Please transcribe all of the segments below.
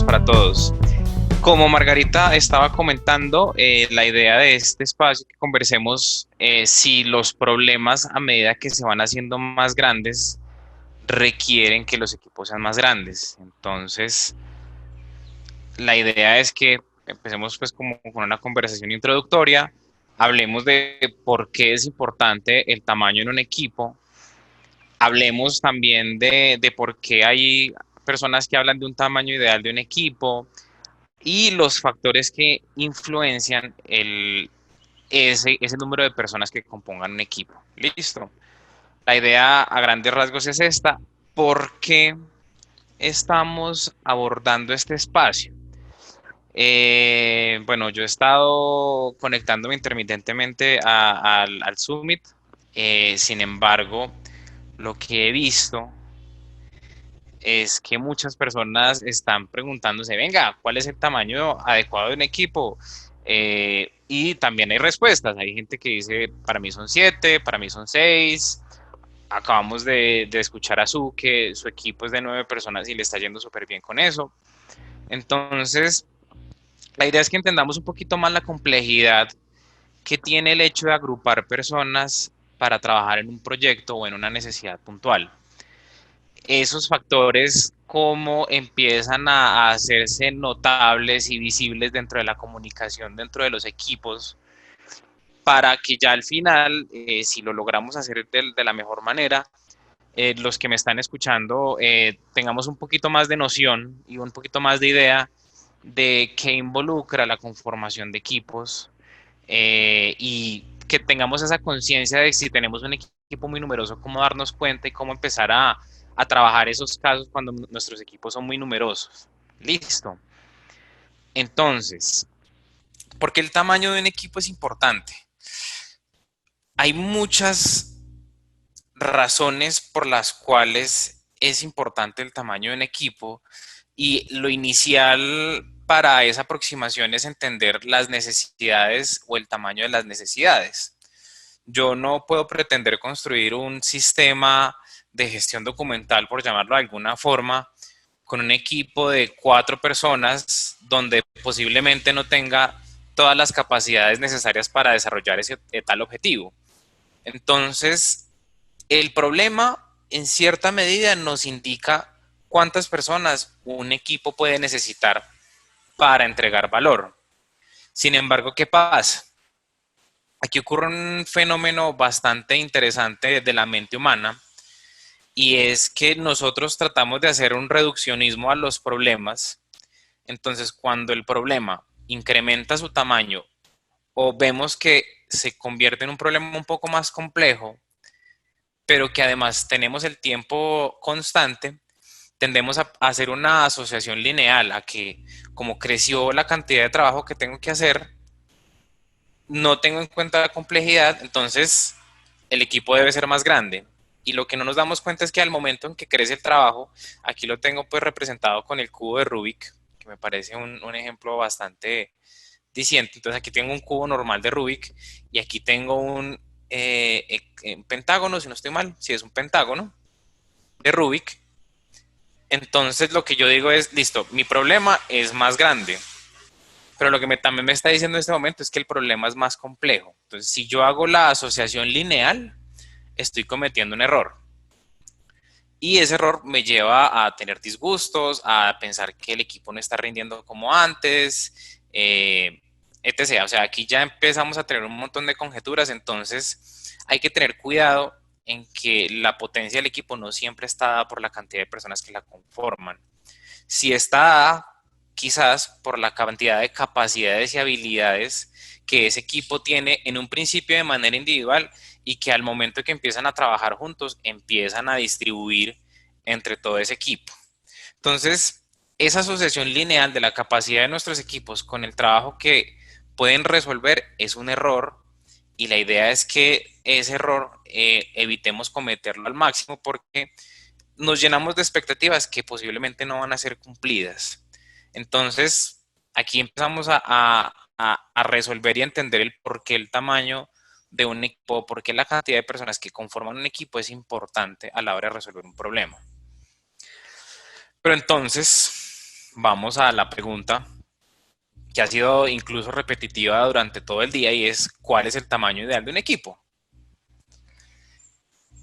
para todos. Como Margarita estaba comentando, la idea de este espacio es que conversemos si los problemas a medida que se van haciendo más grandes requieren que los equipos sean más grandes. Entonces, la idea es que empecemos pues como con una conversación introductoria, hablemos de por qué es importante el tamaño en un equipo, hablemos también de por qué hay personas que hablan de un tamaño ideal de un equipo y los factores que influencian ese número de personas que compongan un equipo. Listo. La idea a grandes rasgos es esta. ¿Por qué estamos abordando este espacio? Bueno, yo he estado conectándome intermitentemente al Summit. Sin embargo, lo que he visto es que muchas personas están preguntándose, venga, ¿cuál es el tamaño adecuado de un equipo? Y también hay respuestas. Hay gente que dice, para mí son 7, para mí son 6. Acabamos de escuchar a Su, que su equipo es de 9 personas y le está yendo súper bien con eso. Entonces, la idea es que entendamos un poquito más la complejidad que tiene el hecho de agrupar personas para trabajar en un proyecto o en una necesidad puntual. Esos factores, cómo empiezan a hacerse notables y visibles dentro de la comunicación, dentro de los equipos, para que ya al final, si lo logramos hacer de la mejor manera, los que me están escuchando tengamos un poquito más de noción y un poquito más de idea de qué involucra la conformación de equipos y que tengamos esa conciencia de si tenemos un equipo muy numeroso, cómo darnos cuenta y cómo empezar a trabajar esos casos cuando nuestros equipos son muy numerosos. Listo. Entonces, ¿por qué el tamaño de un equipo es importante? Hay muchas razones por las cuales es importante el tamaño de un equipo y lo inicial para esa aproximación es entender las necesidades o el tamaño de las necesidades. Yo no puedo pretender construir un sistema de gestión documental, por llamarlo de alguna forma, con un equipo de 4 personas donde posiblemente no tenga todas las capacidades necesarias para desarrollar ese tal objetivo. Entonces, el problema en cierta medida nos indica cuántas personas un equipo puede necesitar para entregar valor. Sin embargo, ¿qué pasa? Aquí ocurre un fenómeno bastante interesante de la mente humana y es que nosotros tratamos de hacer un reduccionismo a los problemas. Entonces, cuando el problema incrementa su tamaño o vemos que se convierte en un problema un poco más complejo, pero que además tenemos el tiempo constante, tendemos a hacer una asociación lineal a que como creció la cantidad de trabajo que tengo que hacer, no tengo en cuenta la complejidad, entonces el equipo debe ser más grande. Y lo que no nos damos cuenta es que al momento en que crece el trabajo, aquí lo tengo pues representado con el cubo de Rubik, que me parece un ejemplo bastante diciente. Entonces aquí tengo un cubo normal de Rubik y aquí tengo un pentágono, si no estoy mal, si es un pentágono de Rubik. Entonces lo que yo digo es, listo, mi problema es más grande, pero lo que también me está diciendo en este momento es que el problema es más complejo. Entonces, si yo hago la asociación lineal, estoy cometiendo un error. Y ese error me lleva a tener disgustos, a pensar que el equipo no está rindiendo como antes, etc. O sea, aquí ya empezamos a tener un montón de conjeturas, entonces hay que tener cuidado en que la potencia del equipo no siempre está dada por la cantidad de personas que la conforman. Si está dada, quizás por la cantidad de capacidades y habilidades que ese equipo tiene en un principio de manera individual y que al momento que empiezan a trabajar juntos empiezan a distribuir entre todo ese equipo. Entonces, esa asociación lineal de la capacidad de nuestros equipos con el trabajo que pueden resolver es un error y la idea es que ese error evitemos cometerlo al máximo porque nos llenamos de expectativas que posiblemente no van a ser cumplidas. Entonces, aquí empezamos a resolver y entender el por qué el tamaño de un equipo, por qué la cantidad de personas que conforman un equipo es importante a la hora de resolver un problema. Pero entonces, vamos a la pregunta que ha sido incluso repetitiva durante todo el día y es ¿cuál es el tamaño ideal de un equipo?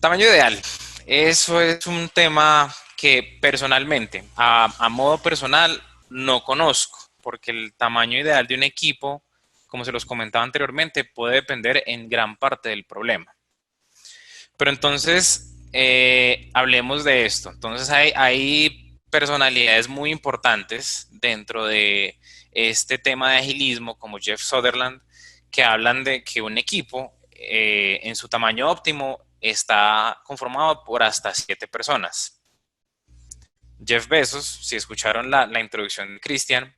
Tamaño ideal. Eso es un tema que personalmente, a modo personal, no conozco, porque el tamaño ideal de un equipo, como se los comentaba anteriormente, puede depender en gran parte del problema. Pero entonces, hablemos de esto. Entonces, hay personalidades muy importantes dentro de este tema de agilismo, como Jeff Sutherland, que hablan de que un equipo en su tamaño óptimo está conformado por hasta 7 personas. Jeff Bezos, si escucharon la introducción de Christian,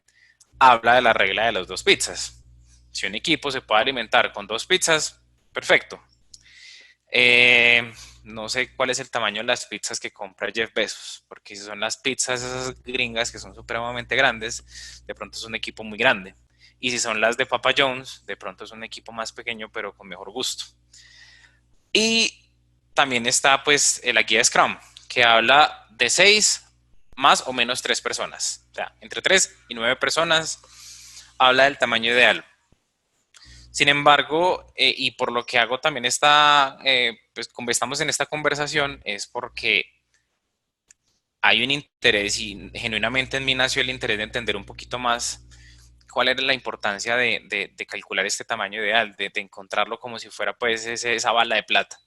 habla de la regla de las 2 pizzas. Si un equipo se puede alimentar con 2 pizzas, perfecto. Eh, no sé cuál es el tamaño de las pizzas que compra Jeff Bezos, porque si son las pizzas esas gringas que son supremamente grandes, de pronto es un equipo muy grande. Y si son las de Papa John's, de pronto es un equipo más pequeño, pero con mejor gusto. Y también está pues la guía Scrum, que habla de 6 más o menos 3 personas. O sea, entre 3 y 9 personas habla del tamaño ideal. Sin embargo, y por lo que hago también pues como estamos en esta conversación, es porque hay un interés y genuinamente en mí nació el interés de entender un poquito más cuál era la importancia de calcular este tamaño ideal, de encontrarlo como si fuera pues esa bala de plata.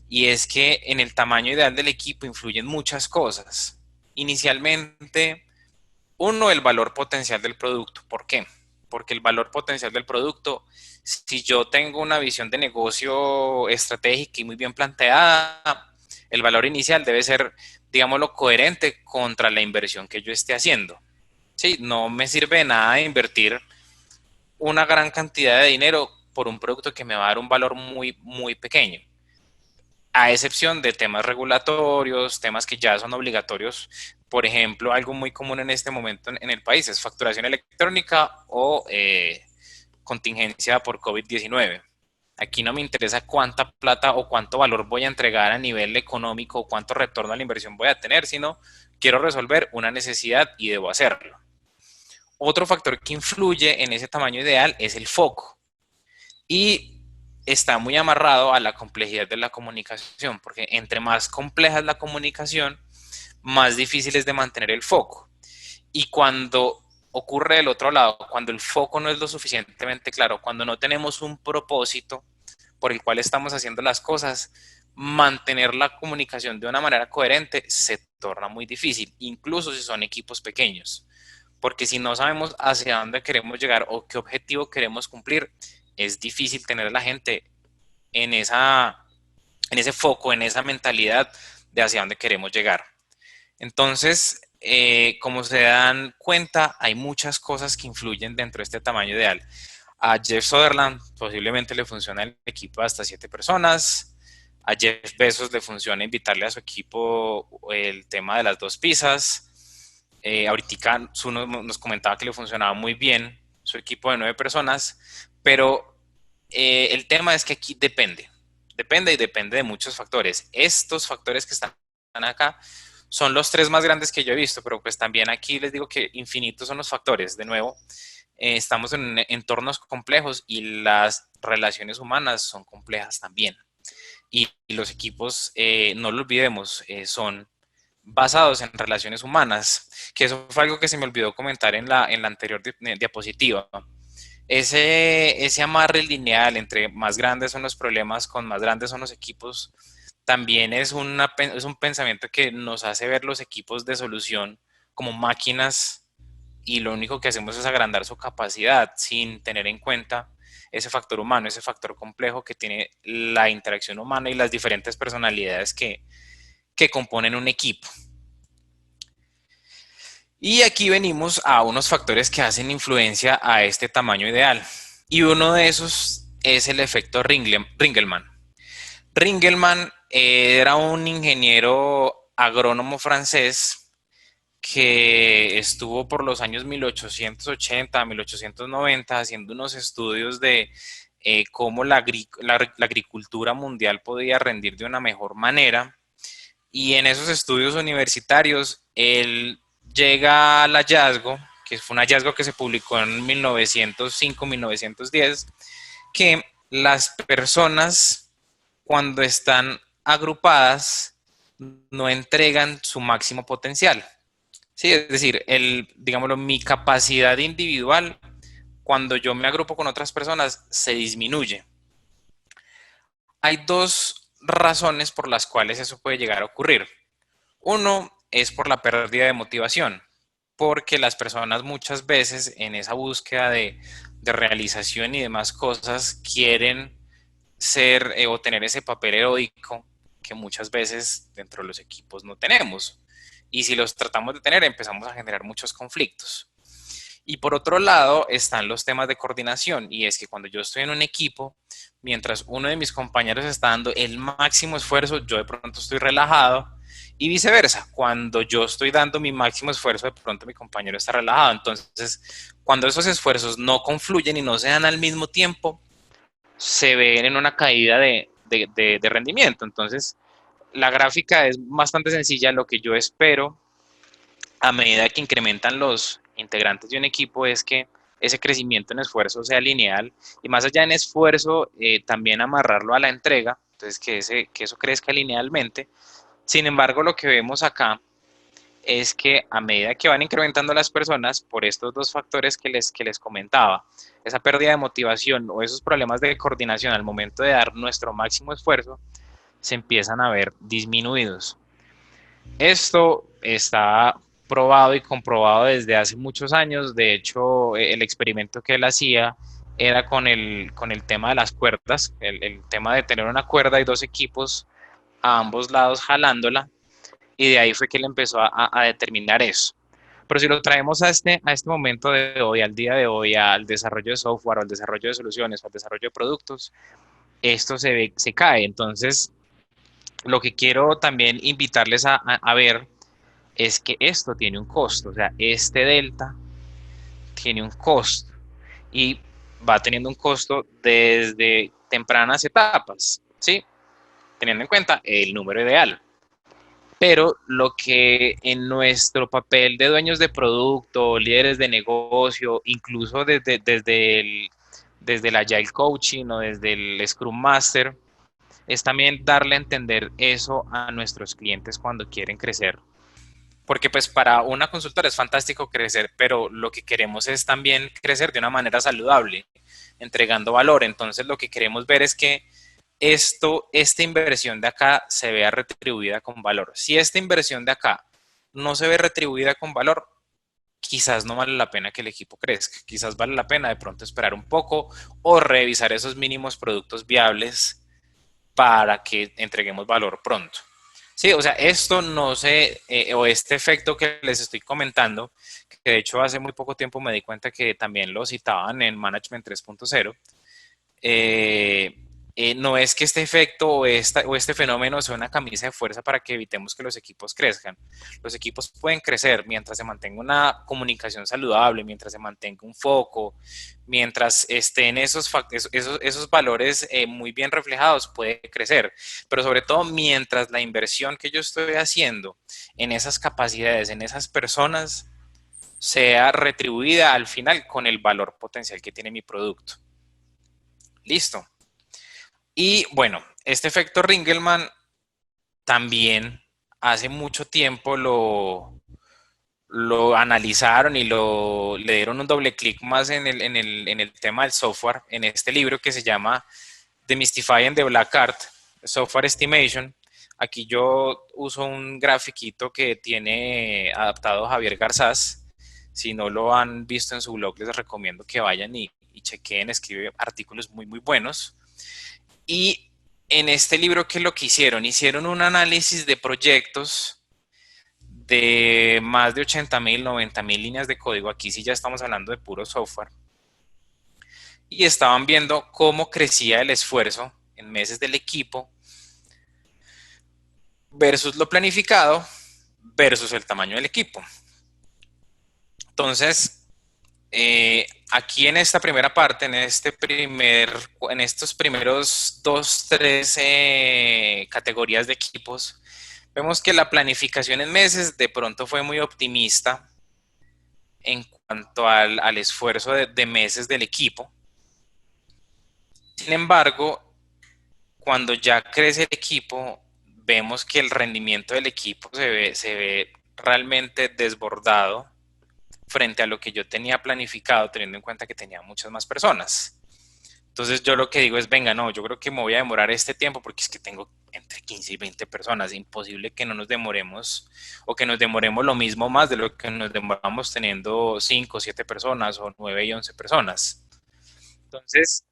Y es que en el tamaño ideal del equipo influyen muchas cosas. Inicialmente, uno, el valor potencial del producto. ¿Por qué? Porque el valor potencial del producto, si yo tengo una visión de negocio estratégica y muy bien planteada, el valor inicial debe ser, digámoslo, coherente contra la inversión que yo esté haciendo. Sí, no me sirve de nada invertir una gran cantidad de dinero por un producto que me va a dar un valor muy, muy pequeño. A excepción de temas regulatorios, temas que ya son obligatorios. Por ejemplo, algo muy común en este momento en el país es facturación electrónica o contingencia por COVID-19. Aquí no me interesa cuánta plata o cuánto valor voy a entregar a nivel económico o cuánto retorno a la inversión voy a tener, sino quiero resolver una necesidad y debo hacerlo. Otro factor que influye en ese tamaño ideal es el foco. Y está muy amarrado a la complejidad de la comunicación, porque entre más compleja es la comunicación, más difícil es de mantener el foco. Y cuando ocurre del otro lado, cuando el foco no es lo suficientemente claro, cuando no tenemos un propósito por el cual estamos haciendo las cosas, mantener la comunicación de una manera coherente se torna muy difícil, incluso si son equipos pequeños. Porque si no sabemos hacia dónde queremos llegar o qué objetivo queremos cumplir, es difícil tener a la gente en, en ese foco, en esa mentalidad de hacia dónde queremos llegar. Entonces, como se dan cuenta, hay muchas cosas que influyen dentro de este tamaño ideal. A Jeff Sutherland posiblemente le funciona el equipo de hasta 7 personas. A Jeff Bezos le funciona invitarle a su equipo el tema de las 2 pizzas. Ahorita Zuno nos comentaba que le funcionaba muy bien su equipo de 9 personas, pero el tema es que aquí depende y depende de muchos factores. Estos factores que están acá son los 3 más grandes que yo he visto, pero pues también aquí les digo que infinitos son los factores. De nuevo, estamos en entornos complejos y las relaciones humanas son complejas también. Y los equipos, no lo olvidemos, son basados en relaciones humanas, que eso fue algo que se me olvidó comentar en la anterior diapositiva. Ese amarre lineal entre más grandes son los problemas, con más grandes son los equipos, también es un pensamiento que nos hace ver los equipos de solución como máquinas y lo único que hacemos es agrandar su capacidad sin tener en cuenta ese factor humano, ese factor complejo que tiene la interacción humana y las diferentes personalidades que componen un equipo. Y aquí venimos a unos factores que hacen influencia a este tamaño ideal. Y uno de esos es el efecto Ringelmann. Ringelmann era un ingeniero agrónomo francés que estuvo por los años 1880, 1890 haciendo unos estudios de cómo la agricultura mundial podía rendir de una mejor manera. Y en esos estudios universitarios, él llega al hallazgo, que fue un hallazgo que se publicó en 1905-1910, que las personas cuando están agrupadas no entregan su máximo potencial. Sí, es decir, digámoslo, mi capacidad individual cuando yo me agrupo con otras personas se disminuye. Hay dos razones por las cuales eso puede llegar a ocurrir. Uno es por la pérdida de motivación, porque las personas muchas veces en esa búsqueda de realización y demás cosas quieren ser o tener ese papel heroico que muchas veces dentro de los equipos no tenemos. Y si los tratamos de tener, empezamos a generar muchos conflictos. Y por otro lado están los temas de coordinación, y es que cuando yo estoy en un equipo, mientras uno de mis compañeros está dando el máximo esfuerzo, yo de pronto estoy relajado, y viceversa, cuando yo estoy dando mi máximo esfuerzo, de pronto mi compañero está relajado. Entonces, cuando esos esfuerzos no confluyen y no se dan al mismo tiempo, se ven en una caída de rendimiento. Entonces, la gráfica es bastante sencilla. Lo que yo espero a medida que incrementan los integrantes de un equipo es que ese crecimiento en esfuerzo sea lineal, y más allá en esfuerzo, también amarrarlo a la entrega, entonces que eso crezca linealmente. Sin embargo, lo que vemos acá es que a medida que van incrementando las personas, por estos dos factores que les comentaba, esa pérdida de motivación o esos problemas de coordinación al momento de dar nuestro máximo esfuerzo, se empiezan a ver disminuidos. Esto está probado y comprobado desde hace muchos años. De hecho, el experimento que él hacía era con el tema de las cuerdas, el tema de tener una cuerda y dos equipos a ambos lados jalándola, y de ahí fue que él empezó a determinar eso. Pero si lo traemos a este momento de hoy, al día de hoy, al desarrollo de software, al desarrollo de soluciones, al desarrollo de productos, esto se cae. Entonces, lo que quiero también invitarles a ver es que esto tiene un costo, o sea, este delta tiene un costo, y va teniendo un costo desde tempranas etapas, ¿sí? Teniendo en cuenta el número ideal. Pero lo que en nuestro papel de dueños de producto, líderes de negocio, incluso desde el Agile Coaching o desde el Scrum Master, es también darle a entender eso a nuestros clientes cuando quieren crecer. Porque pues para una consultora es fantástico crecer, pero lo que queremos es también crecer de una manera saludable, entregando valor. Entonces lo que queremos ver es que esta inversión de acá se vea retribuida con valor. Si esta inversión de acá no se ve retribuida con valor, quizás no vale la pena que el equipo crezca. Quizás vale la pena de pronto esperar un poco o revisar esos mínimos productos viables para que entreguemos valor pronto. Sí, o sea, esto no sé, o este efecto que les estoy comentando, que de hecho hace muy poco tiempo me di cuenta que también lo citaban en Management 3.0, no es que este efecto o este fenómeno sea una camisa de fuerza para que evitemos que los equipos crezcan. Los equipos pueden crecer mientras se mantenga una comunicación saludable, mientras se mantenga un foco, mientras estén esos valores muy bien reflejados, puede crecer. Pero sobre todo mientras la inversión que yo estoy haciendo en esas capacidades, en esas personas, sea retribuida al final con el valor potencial que tiene mi producto. Listo. Y bueno, este efecto Ringelmann también hace mucho tiempo lo analizaron y le dieron un doble clic más en el tema del software, en este libro que se llama Demystifying the Black Art, Software Estimation. Aquí yo uso un grafiquito que tiene adaptado Javier Garzás. Si no lo han visto en su blog, les recomiendo que vayan y chequen, escribe artículos muy, muy buenos. Y en este libro, ¿qué es lo que hicieron? Hicieron un análisis de proyectos de más de 80.000, 90.000 líneas de código. Aquí sí ya estamos hablando de puro software. Y estaban viendo cómo crecía el esfuerzo en meses del equipo versus lo planificado versus el tamaño del equipo. Entonces, aquí en esta primera parte, en estos primeros dos, tres categorías de equipos, Vemos que la planificación en meses de pronto fue muy optimista en cuanto al esfuerzo de meses del equipo. Sin embargo, cuando ya crece el equipo, vemos que el rendimiento del equipo se ve realmente desbordado frente a lo que yo tenía planificado, teniendo en cuenta que tenía muchas más personas. Entonces yo lo que digo es, venga, no, yo creo que me voy a demorar este tiempo porque es que tengo entre 15 y 20 personas. Imposible que no nos demoremos o que nos demoremos lo mismo más de lo que nos demoramos teniendo 5 o 7 personas o 9 y 11 personas. Entonces,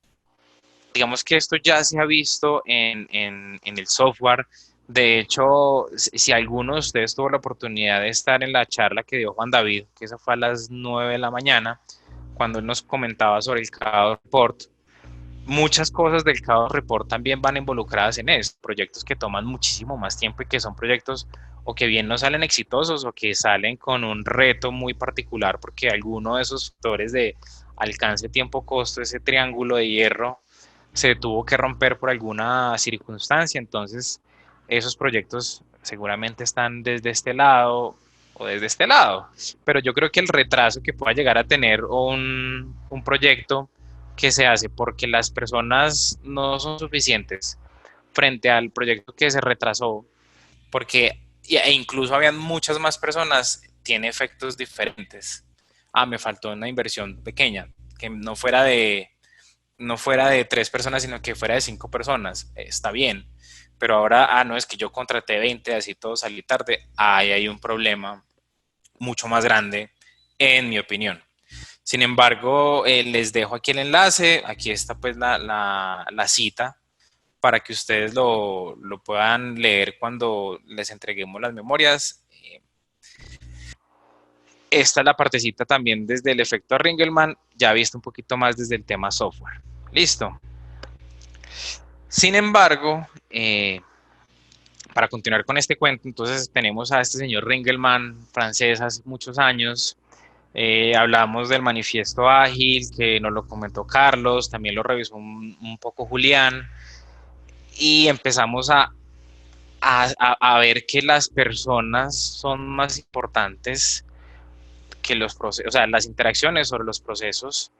digamos que esto ya se ha visto en el software. De hecho, si alguno de ustedes tuvo la oportunidad de estar en la charla que dio Juan David, que esa fue a las 9 de la mañana, cuando él nos comentaba sobre el Kado Report, muchas cosas del Kado Report también van involucradas en esto, proyectos que toman muchísimo más tiempo y que son proyectos o que bien no salen exitosos o que salen con un reto muy particular porque alguno de esos factores de alcance, tiempo, costo, ese triángulo de hierro, se tuvo que romper por alguna circunstancia. Entonces, esos proyectos seguramente están desde este lado o desde este lado. Pero yo creo que el retraso que pueda llegar a tener un proyecto que se hace porque las personas no son suficientes frente al proyecto que se retrasó, porque e incluso habían muchas más personas, tiene efectos diferentes. Ah, me faltó una inversión pequeña, que no fuera de 3 personas, sino que fuera de 5 personas. Está bien. Pero ahora, no, es que yo contraté 20, así todo salí tarde. Ahí hay un problema mucho más grande, en mi opinión. Sin embargo, les dejo aquí el enlace. Aquí está pues la cita para que ustedes lo puedan leer cuando les entreguemos las memorias. Esta es la partecita también desde el efecto Ringelmann, ya visto un poquito más desde el tema software. Listo. Sin embargo, para continuar con este cuento, entonces tenemos a este señor Ringelmann, francés hace muchos años. Hablamos del manifiesto ágil, que nos lo comentó Carlos, también lo revisó un poco Julián, y empezamos a ver que las personas son más importantes que los procesos, o sea, las interacciones sobre los procesos,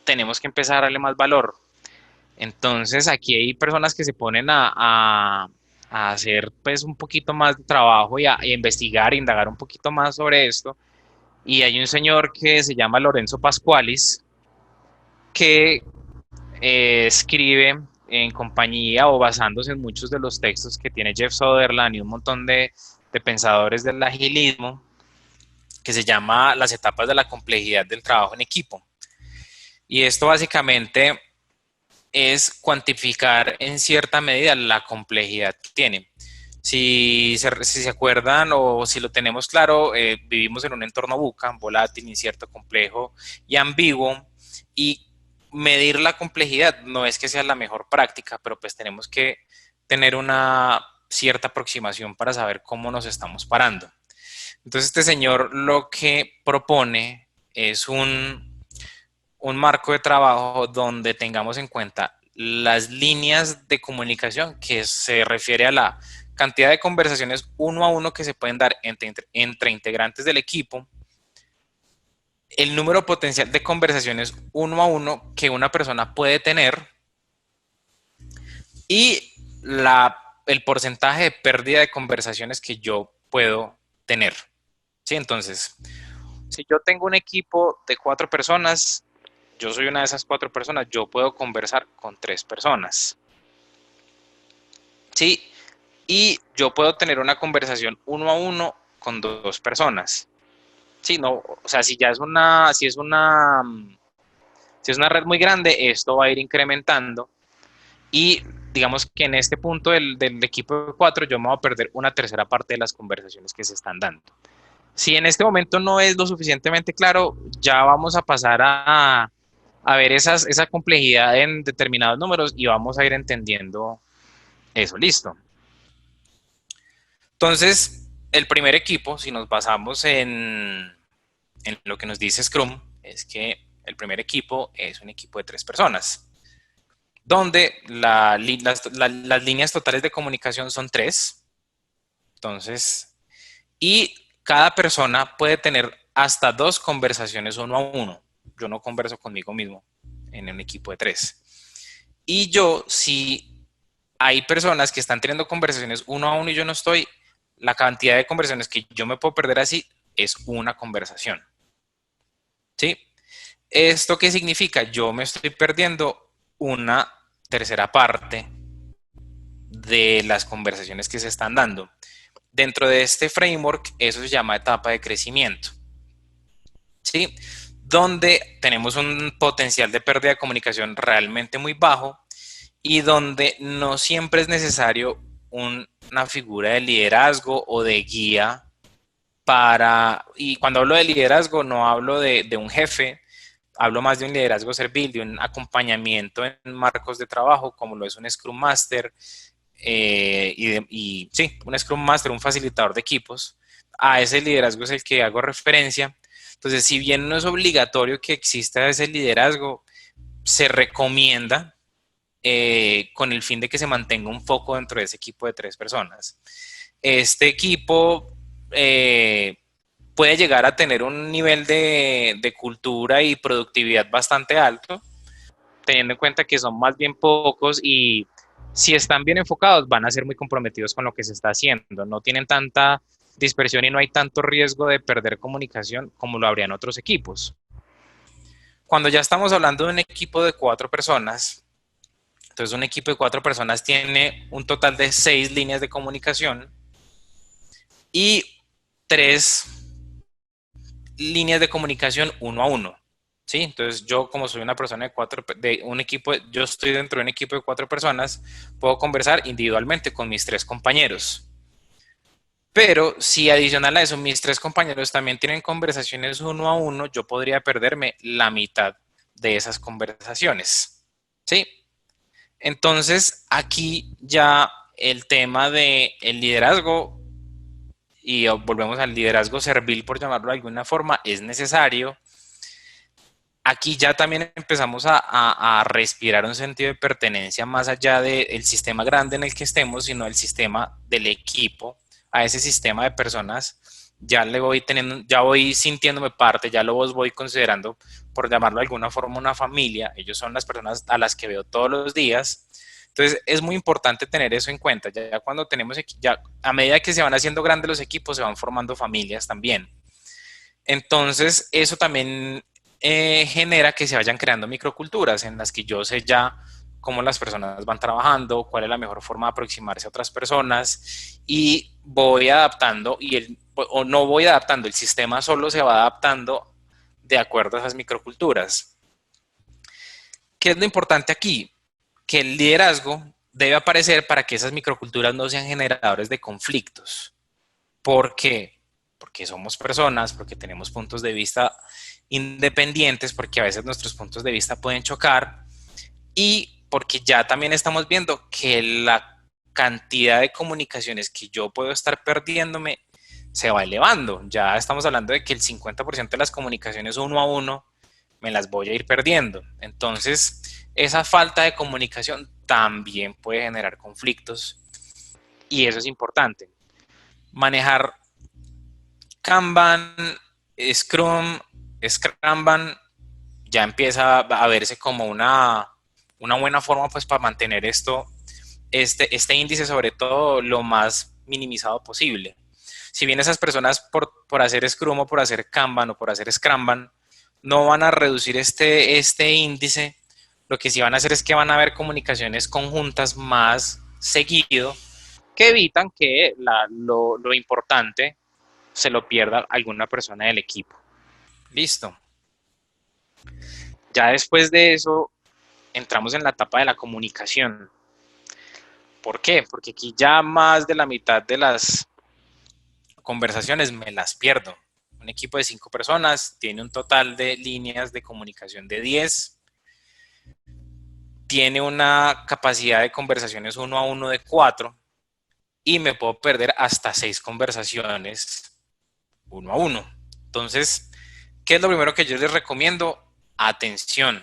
tenemos que empezar a darle más valor. Entonces, aquí hay personas que se ponen a hacer pues un poquito más de trabajo y a investigar, indagar un poquito más sobre esto. Y hay un señor que se llama Lorenzo Pascualis, que escribe en compañía o basándose en muchos de los textos que tiene Jeff Sutherland y un montón de pensadores del agilismo, que se llama Las etapas de la complejidad del trabajo en equipo. Y esto básicamente es cuantificar en cierta medida la complejidad que tiene. Si se acuerdan o si lo tenemos claro, vivimos en un entorno VUCA, volátil, incierto, complejo y ambiguo, y medir la complejidad no es que sea la mejor práctica, pero pues tenemos que tener una cierta aproximación para saber cómo nos estamos parando. Entonces este señor lo que propone es un marco de trabajo donde tengamos en cuenta las líneas de comunicación, que se refiere a la cantidad de conversaciones uno a uno que se pueden dar entre integrantes del equipo, el número potencial de conversaciones uno a uno que una persona puede tener y el porcentaje de pérdida de conversaciones que yo puedo tener. ¿Sí? Entonces, si yo tengo un equipo de 4 personas, yo soy una de esas 4 personas, yo puedo conversar con 3 personas. ¿Sí? Y yo puedo tener una conversación uno a uno con 2 personas. Sí, no, o sea, si es una red muy grande, esto va a ir incrementando y digamos que en este punto del equipo de 4 yo me voy a perder una tercera parte de las conversaciones que se están dando. Si en este momento no es lo suficientemente claro, ya vamos a pasar a ver esa complejidad en determinados números y vamos a ir entendiendo eso. Listo. Entonces, el primer equipo, si nos basamos en lo que nos dice Scrum, es que el primer equipo es un equipo de 3 personas, donde las líneas totales de comunicación son 3 Entonces, y cada persona puede tener hasta 2 conversaciones uno a uno. Yo no converso conmigo mismo en un equipo de 3. Y yo, si hay personas que están teniendo conversaciones uno a uno y yo no estoy, la cantidad de conversaciones que yo me puedo perder así es una conversación. ¿Sí? ¿Esto qué significa? Yo me estoy perdiendo una tercera parte de las conversaciones que se están dando. Dentro de este framework, eso se llama etapa de crecimiento, ¿sí? Donde tenemos un potencial de pérdida de comunicación realmente muy bajo y donde no siempre es necesario una figura de liderazgo o de guía y cuando hablo de liderazgo no hablo de un jefe, hablo más de un liderazgo servil, de un acompañamiento en marcos de trabajo, como lo es un Scrum Master, sí, un Scrum Master, un facilitador de equipos. A ese liderazgo es el que hago referencia. Entonces, si bien no es obligatorio que exista ese liderazgo, se recomienda con el fin de que se mantenga un foco dentro de ese equipo de 3 personas. Este equipo puede llegar a tener un nivel de cultura y productividad bastante alto, teniendo en cuenta que son más bien pocos y si están bien enfocados van a ser muy comprometidos con lo que se está haciendo. No tienen tanta dispersión y no hay tanto riesgo de perder comunicación como lo habrían otros equipos. Cuando ya estamos hablando de un equipo de 4 personas, entonces un equipo de 4 personas tiene un total de 6 líneas de comunicación y 3 líneas de comunicación uno a uno. ¿Sí? Entonces yo como soy una persona de un equipo, yo estoy dentro de un equipo de 4 personas, puedo conversar individualmente con mis 3 compañeros. Pero si adicional a eso mis 3 compañeros también tienen conversaciones uno a uno, yo podría perderme la mitad de esas conversaciones. ¿Sí? Entonces aquí ya el tema del liderazgo, y volvemos al liderazgo servil por llamarlo de alguna forma, es necesario. Aquí ya también empezamos a respirar un sentido de pertenencia más allá del sistema grande en el que estemos, sino el sistema del equipo, a ese sistema de personas. Ya le voy teniendo, ya voy sintiéndome parte, ya lo voy considerando, por llamarlo de alguna forma, una familia. Ellos son las personas a las que veo todos los días. Entonces es muy importante tener eso en cuenta. Ya cuando tenemos, ya a medida que se van haciendo grandes los equipos, se van formando familias también. Entonces, eso también genera que se vayan creando microculturas en las que yo sé ya cómo las personas van trabajando, cuál es la mejor forma de aproximarse a otras personas y voy adaptando o no voy adaptando, el sistema solo se va adaptando de acuerdo a esas microculturas. ¿Qué es lo importante aquí? Que el liderazgo debe aparecer para que esas microculturas no sean generadores de conflictos. ¿Por qué? Porque somos personas, porque tenemos puntos de vista independientes, porque a veces nuestros puntos de vista pueden chocar y porque ya también estamos viendo que la cantidad de comunicaciones que yo puedo estar perdiéndome se va elevando. Ya estamos hablando de que el 50% de las comunicaciones uno a uno me las voy a ir perdiendo. Entonces, esa falta de comunicación también puede generar conflictos y eso es importante. Manejar Kanban, Scrum, Scrumban ya empieza a verse como una buena forma pues para mantener este índice sobre todo lo más minimizado posible. Si bien esas personas por hacer Scrum o por hacer Kanban o por hacer Scrumban no van a reducir este índice, lo que sí van a hacer es que van a haber comunicaciones conjuntas más seguido que evitan que lo importante se lo pierda alguna persona del equipo. Listo. Ya después de eso entramos en la etapa de la comunicación. ¿Por qué? Porque aquí ya más de la mitad de las conversaciones me las pierdo. Un equipo de 5 personas tiene un total de líneas de comunicación de 10. Tiene una capacidad de conversaciones uno a uno de 4 y me puedo perder hasta 6 conversaciones uno a uno. Entonces, ¿qué es lo primero que yo les recomiendo? Atención.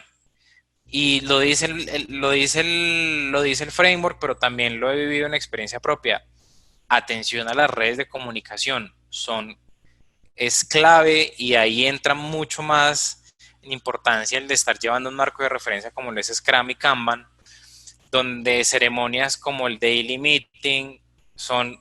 Y lo dice el framework, pero también lo he vivido en experiencia propia. atención a las redes de comunicación es clave, y ahí entra mucho más en importancia el de estar llevando un marco de referencia como lo es Scrum y Kanban, donde ceremonias como el Daily Meeting son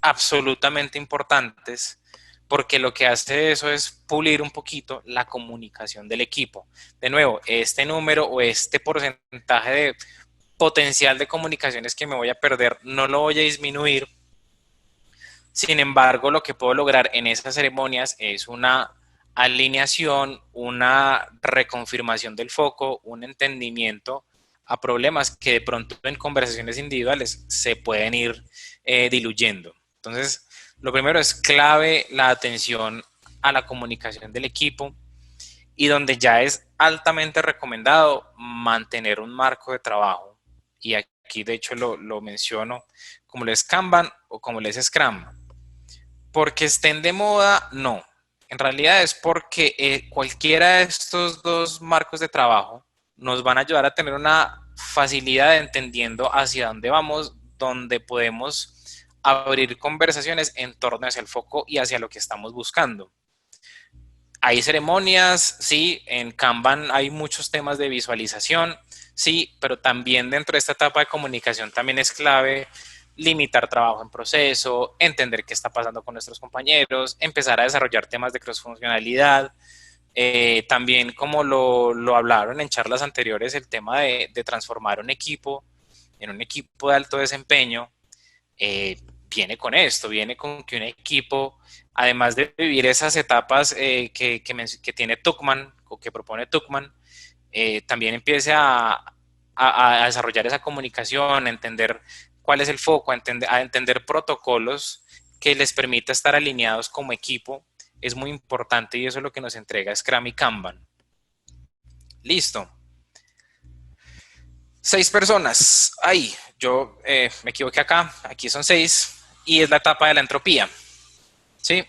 absolutamente importantes, porque lo que hace eso es pulir un poquito la comunicación del equipo. De nuevo, este número o este porcentaje de potencial de comunicaciones que me voy a perder no lo voy a disminuir. Sin embargo, lo que puedo lograr en esas ceremonias es una alineación, una reconfirmación del foco, un entendimiento a problemas que de pronto en conversaciones individuales se pueden ir diluyendo. Entonces, lo primero es clave la atención a la comunicación del equipo, y donde ya es altamente recomendado mantener un marco de trabajo. Y aquí de hecho lo menciono como lo es Kanban o como lo es Scrum. Porque estén de moda, no. En realidad es porque cualquiera de estos dos marcos de trabajo nos van a ayudar a tener una facilidad de entendiendo hacia dónde vamos, donde podemos abrir conversaciones en torno hacia el foco y hacia lo que estamos buscando. Hay ceremonias, sí, en Kanban hay muchos temas de visualización, sí, pero también dentro de esta etapa de comunicación también es clave limitar trabajo en proceso, entender qué está pasando con nuestros compañeros, empezar a desarrollar temas de cross-funcionalidad. También, como lo hablaron en charlas anteriores, el tema de transformar un equipo en un equipo de alto desempeño, viene con esto, viene con que un equipo, además de vivir esas etapas que tiene Tuckman o que propone Tuckman, también empiece a desarrollar esa comunicación, a entender cuál es el foco, a entender protocolos que les permita estar alineados como equipo. Es muy importante, y eso es lo que nos entrega Scrum y Kanban. Listo. 6 personas. Ay, yo me equivoqué acá. Aquí son 6. Y es la etapa de la entropía. ¿Sí?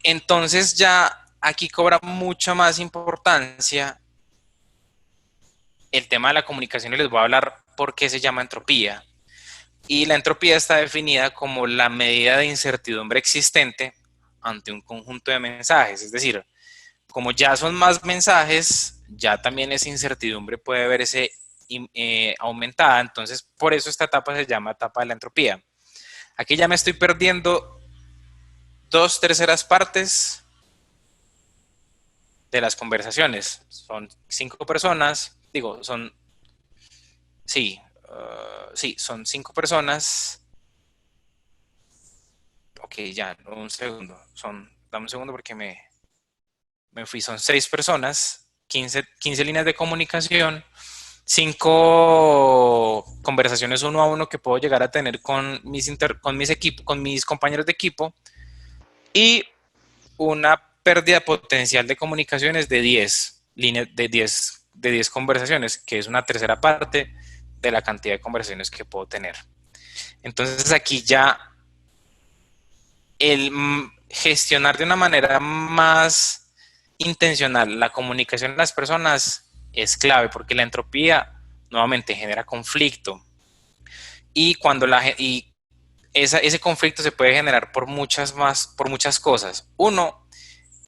Entonces ya aquí cobra mucha más importancia el tema de la comunicación, y les voy a hablar por qué se llama entropía. Y la entropía está definida como la medida de incertidumbre existente ante un conjunto de mensajes. Es decir, como ya son más mensajes, ya también esa incertidumbre puede verse aumentada. Entonces, por eso esta etapa se llama etapa de la entropía. Aquí ya me estoy perdiendo 2/3 partes de las conversaciones. Son 5 personas, digo, sí, son 5 personas. Ok, ya, un segundo. Dame un segundo porque me fui. Son 6 personas, 15 líneas de comunicación, 5 conversaciones uno a uno que puedo llegar a tener con mis compañeros de equipo, y una pérdida potencial de comunicaciones de 10 líneas, de 10 conversaciones, que es una tercera parte de la cantidad de conversaciones que puedo tener. Entonces aquí ya el gestionar de una manera más intencional la comunicación de las personas es clave, porque la entropía nuevamente genera conflicto, y ese conflicto se puede generar por muchas cosas. Uno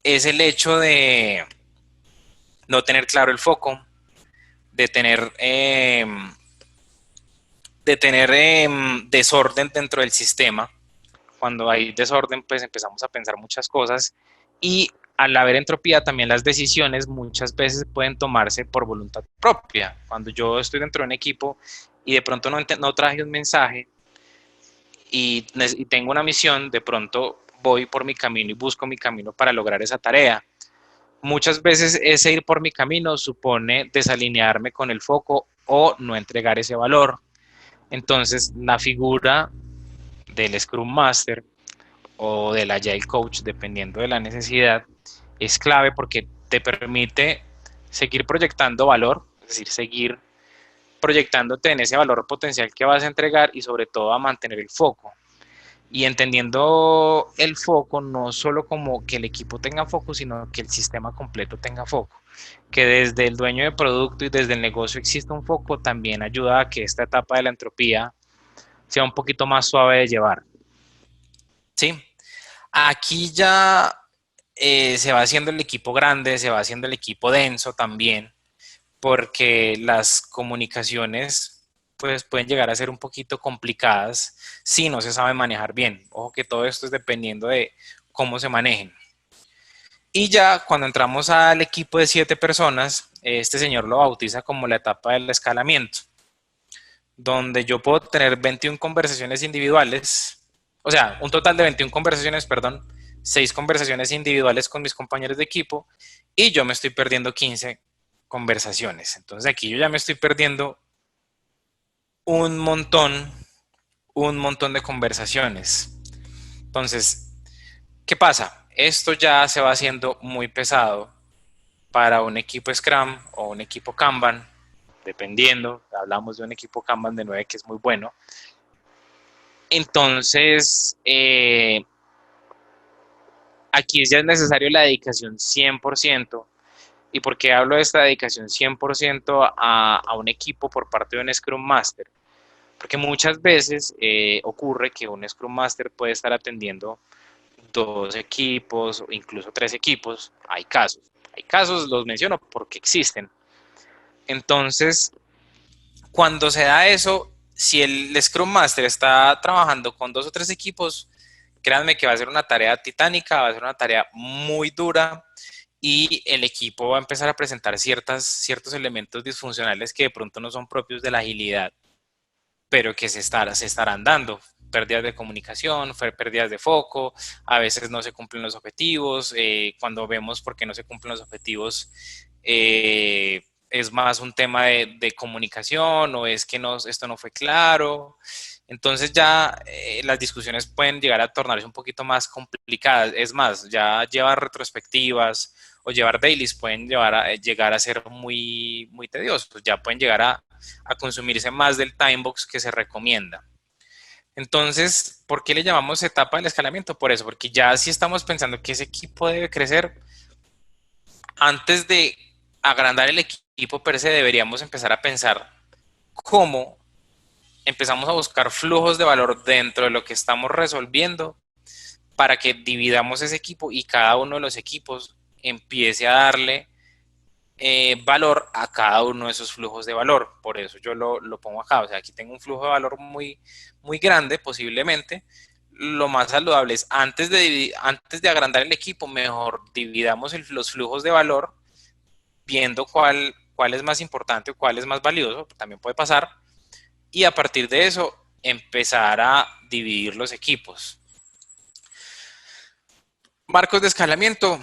es el hecho de no tener claro el foco, de tener desorden dentro del sistema. Cuando hay desorden, pues empezamos a pensar muchas cosas, y al haber entropía también las decisiones muchas veces pueden tomarse por voluntad propia. Cuando yo estoy dentro de un equipo y de pronto no traje un mensaje y tengo una misión, de pronto voy por mi camino y busco mi camino para lograr esa tarea. Muchas veces ese ir por mi camino supone desalinearme con el foco o no entregar ese valor. Entonces, la figura del Scrum Master o del Agile Coach, dependiendo de la necesidad, es clave, porque te permite seguir proyectando valor, es decir, seguir proyectándote en ese valor potencial que vas a entregar, y sobre todo a mantener el foco. Y entendiendo el foco no solo como que el equipo tenga foco, sino que el sistema completo tenga foco. Que desde el dueño de producto y desde el negocio exista un foco también ayuda a que esta etapa de la entropía sea un poquito más suave de llevar. Sí, aquí ya se va haciendo el equipo grande, se va haciendo el equipo denso también, porque las comunicaciones pues pueden llegar a ser un poquito complicadas si no se sabe manejar bien. Ojo que todo esto es dependiendo de cómo se manejen. Y ya cuando entramos al equipo de 7 personas, este señor lo bautiza como la etapa del escalamiento, donde yo puedo tener 21 conversaciones individuales, o sea, un total de 21 conversaciones, perdón, 6 conversaciones individuales con mis compañeros de equipo y yo me estoy perdiendo 15 conversaciones. Entonces aquí yo ya me estoy perdiendo un montón, un montón de conversaciones. Entonces, ¿qué pasa? Esto ya se va haciendo muy pesado para un equipo Scrum o un equipo Kanban, dependiendo, hablamos de un equipo Kanban de 9 que es muy bueno. Entonces, aquí ya es necesario la dedicación 100%. ¿Y por qué hablo de esta dedicación 100% a un equipo por parte de un Scrum Master? Porque muchas veces ocurre que un Scrum Master puede estar atendiendo 2 equipos o incluso 3 equipos. Hay casos, los menciono porque existen. Entonces, cuando se da eso, si el Scrum Master está trabajando con 2 o 3 equipos, créanme que va a ser una tarea titánica, va a ser una tarea muy dura y el equipo va a empezar a presentar ciertos elementos disfuncionales que de pronto no son propios de la agilidad, pero que se estarán dando. Pérdidas de comunicación, pérdidas de foco, a veces no se cumplen los objetivos, cuando vemos por qué no se cumplen los objetivos, es más un tema de comunicación o es que no, esto no fue claro. Entonces ya las discusiones pueden llegar a tornarse un poquito más complicadas. Es más, ya llevar retrospectivas o llevar dailies pueden llegar a ser muy, muy tediosos. Ya pueden llegar a consumirse más del timebox que se recomienda. Entonces, ¿por qué le llamamos etapa del escalamiento? Por eso, porque ya si estamos pensando que ese equipo debe crecer, antes de agrandar el equipo per se, deberíamos empezar a pensar cómo empezamos a buscar flujos de valor dentro de lo que estamos resolviendo para que dividamos ese equipo y cada uno de los equipos empiece a darle valor a cada uno de esos flujos de valor. Por eso yo lo pongo acá. O sea, aquí tengo un flujo de valor muy, muy grande, posiblemente. Lo más saludable es antes de agrandar el equipo, mejor dividamos los flujos de valor, viendo cuál es más importante o cuál es más valioso, también puede pasar, y a partir de eso empezar a dividir los equipos. Marcos de escalamiento,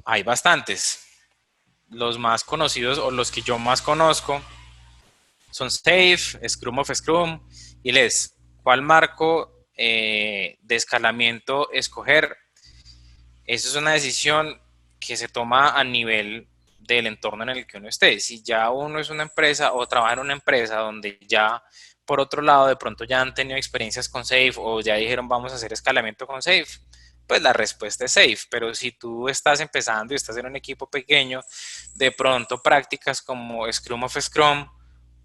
hay bastantes. Los más conocidos o los que yo más conozco son Safe, Scrum of Scrum y LES. ¿Cuál marco de escalamiento escoger? Eso es una decisión que se toma a nivel del entorno en el que uno esté. Si ya uno es una empresa o trabaja en una empresa donde ya, por otro lado, de pronto ya han tenido experiencias con Safe o ya dijeron vamos a hacer escalamiento con Safe, pues la respuesta es Safe. Pero si tú estás empezando y estás en un equipo pequeño, de pronto prácticas como Scrum of Scrum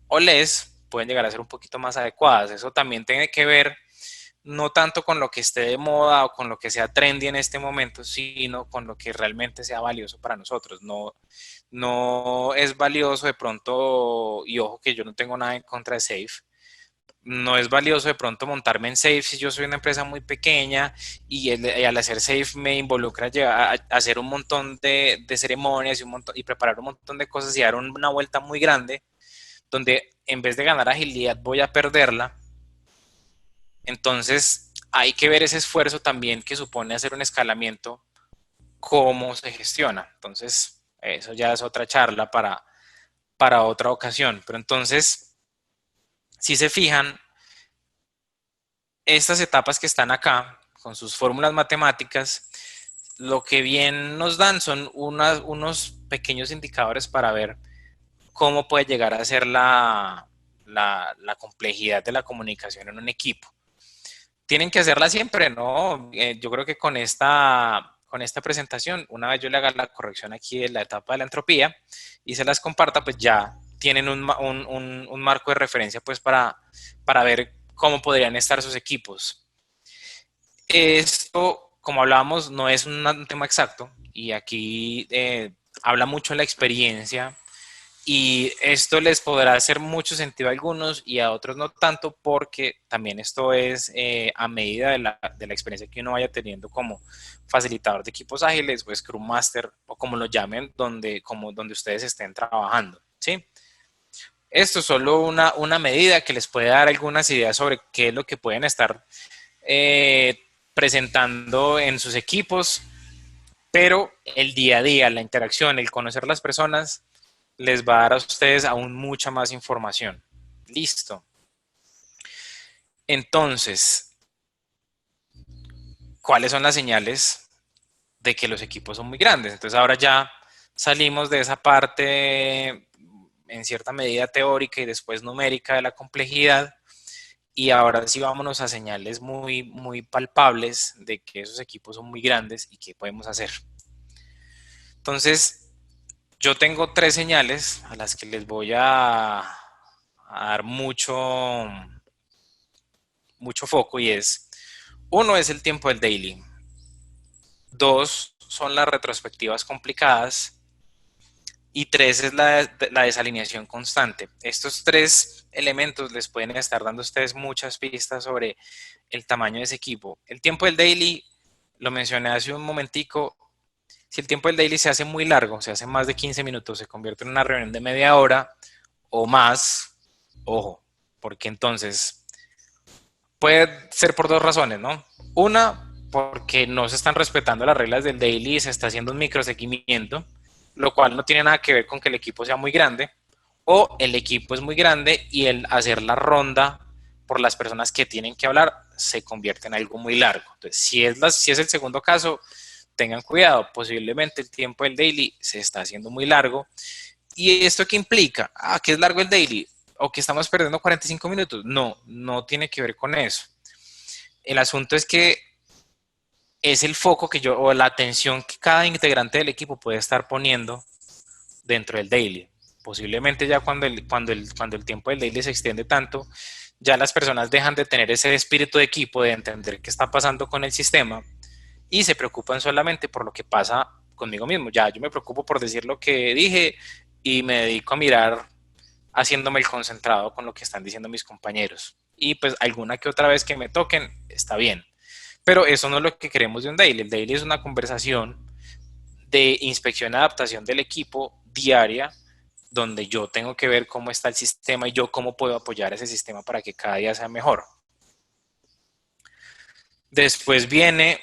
o LES pueden llegar a ser un poquito más adecuadas. Eso también tiene que ver no tanto con lo que esté de moda o con lo que sea trendy en este momento, sino con lo que realmente sea valioso para nosotros. No, no es valioso de pronto, y ojo que yo no tengo nada en contra de Safe, no es valioso de pronto montarme en Safe si yo soy una empresa muy pequeña y al hacer Safe me involucra a hacer un montón de ceremonias y preparar un montón de cosas y dar una vuelta muy grande donde en vez de ganar agilidad voy a perderla. Entonces hay que ver ese esfuerzo también que supone hacer un escalamiento, cómo se gestiona. Entonces eso ya es otra charla para otra ocasión. Pero entonces, si se fijan, estas etapas que están acá, con sus fórmulas matemáticas, lo que bien nos dan son unos pequeños indicadores para ver cómo puede llegar a ser la complejidad de la comunicación en un equipo. Tienen que hacerla siempre, ¿no? Yo creo que con esta presentación, una vez yo le haga la corrección aquí de la etapa de la entropía y se las comparta, pues ya tienen un marco de referencia pues para ver cómo podrían estar sus equipos. Esto, como hablábamos, no es un tema exacto y aquí habla mucho de la experiencia y esto les podrá hacer mucho sentido a algunos y a otros no tanto porque también esto es a medida de la experiencia que uno vaya teniendo como facilitador de equipos ágiles o Scrum Master o como lo llamen donde ustedes estén trabajando, ¿sí? Esto es solo una medida que les puede dar algunas ideas sobre qué es lo que pueden estar eh, presentando en sus equipos, pero el día a día, la interacción, el conocer las personas, les va a dar a ustedes aún mucha más información. Listo. Entonces, ¿cuáles son las señales de que los equipos son muy grandes? Entonces ahora ya salimos de esa parte en cierta medida teórica y después numérica de la complejidad y ahora sí vámonos a señales muy, muy palpables de que esos equipos son muy grandes y qué podemos hacer. Entonces, yo tengo 3 señales a las que les voy a dar mucho foco y es, uno es el tiempo del daily, dos son las retrospectivas complicadas y tres es la desalineación constante. Estos 3 elementos les pueden estar dando a ustedes muchas pistas sobre el tamaño de ese equipo. El tiempo del daily, lo mencioné hace un momentico, si el tiempo del daily se hace muy largo, se hace más de 15 minutos, se convierte en una reunión de media hora o más, ojo, porque entonces puede ser por 2 razones, ¿no? Una, porque no se están respetando las reglas del daily y se está haciendo un microseguimiento, lo cual no tiene nada que ver con que el equipo sea muy grande, o el equipo es muy grande y el hacer la ronda por las personas que tienen que hablar se convierte en algo muy largo. Entonces, si es el segundo caso, tengan cuidado, posiblemente el tiempo del daily se está haciendo muy largo. ¿Y esto qué implica? Que es largo el daily o que estamos perdiendo 45 minutos. No, no tiene que ver con eso. El asunto es que es el foco o la atención que cada integrante del equipo puede estar poniendo dentro del daily. Posiblemente ya cuando el tiempo del daily se extiende tanto, ya las personas dejan de tener ese espíritu de equipo, de entender qué está pasando con el sistema y se preocupan solamente por lo que pasa conmigo mismo. Ya yo me preocupo por decir lo que dije y me dedico a mirar haciéndome el concentrado con lo que están diciendo mis compañeros. Y pues alguna que otra vez que me toquen, está bien. Pero eso no es lo que queremos de un daily. El daily es una conversación de inspección y adaptación del equipo diaria, donde yo tengo que ver cómo está el sistema y yo cómo puedo apoyar ese sistema para que cada día sea mejor. Después viene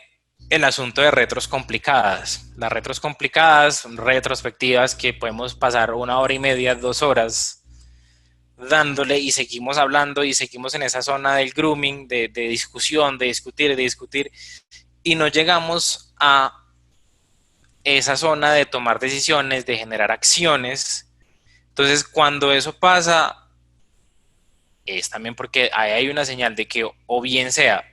el asunto de retros complicadas. Las retros complicadas son retrospectivas que podemos pasar 1 hora y media, 2 horas dándole y seguimos hablando y seguimos en esa zona del grooming, de discusión, de discutir y no llegamos a esa zona de tomar decisiones, de generar acciones. Entonces, cuando eso pasa, es también porque ahí hay una señal de que o bien sea